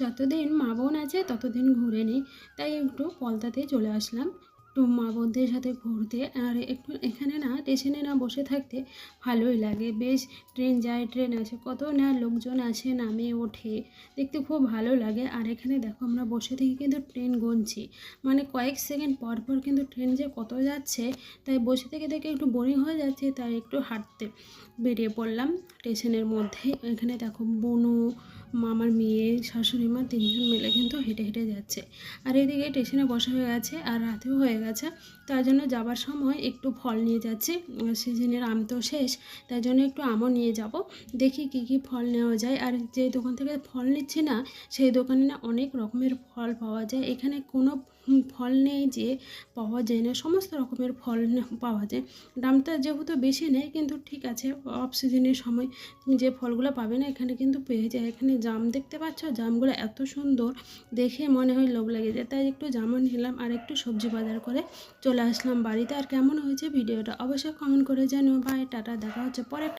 যতদিন মা বোন আছে ততদিন ঘুরে নিই, তাই একটু পলতাতে চলে আসলাম একটু মা বোনদের সাথে ঘুরতে। আর একটু এখানে না স্টেশনে না বসে থাকতে ভালোই লাগে বেশ। ট্রেন যায়, ট্রেন আসে, কত না লোকজন আসে নামে ওঠে, দেখতে খুব ভালো লাগে। আর এখানে দেখো আমরা বসে থেকে কিন্তু ট্রেন গুনছি, মানে কয়েক সেকেন্ড পর পর কিন্তু ট্রেন যে কত যাচ্ছে, তাই বসে থেকে দেখে একটু বোরিং হয়ে যাচ্ছে, তাই একটু হাঁটতে বেরিয়ে পড়লাম স্টেশনের মধ্যে। এখানে দেখো বনু, মামার মেয়ে, শাশুড়ি মা তিনজন মিলে কিন্তু হেঁটে হেঁটে যাচ্ছে। আর এদিকে স্টেশনে বসা হয়ে গেছে আর রাতেও হয়ে গেছে, তার জন্য যাবার সময় একটু ফল নিয়ে যাচ্ছি। সিজনের আম তো শেষ, তাই জন্য একটু আমও নিয়ে যাব, দেখি কি কি ফল নেওয়া যায়। আর যে দোকান থেকে ফল নিচ্ছি না, সেই দোকানে না অনেক রকমের ফল পাওয়া যায়। এখানে কোনো ফল নেই যে পাওয়া যায় না, সমস্ত রকমের ফল পাওয়া যায়। দামটা যেহেতু বেশি নেই, কিন্তু ঠিক আছে, অফ সিজনের সময় তুমি যে ফলগুলো পাবে না এখানে কিন্তু পেয়ে যায়। এখানে জাম দেখতে পাচ্ছ, জামগুলো এত সুন্দর, দেখে মনে হয় লোভ লেগে যায়, তাই একটু জামও নিলাম আর একটু সবজি বাজার করে চলে আসলাম বাড়িতে। আর কেমন হয়েছে ভিডিওটা অবশ্যই কমেন্ট করে জানিও। বাই, টাটা, দেখা হচ্ছে পরে।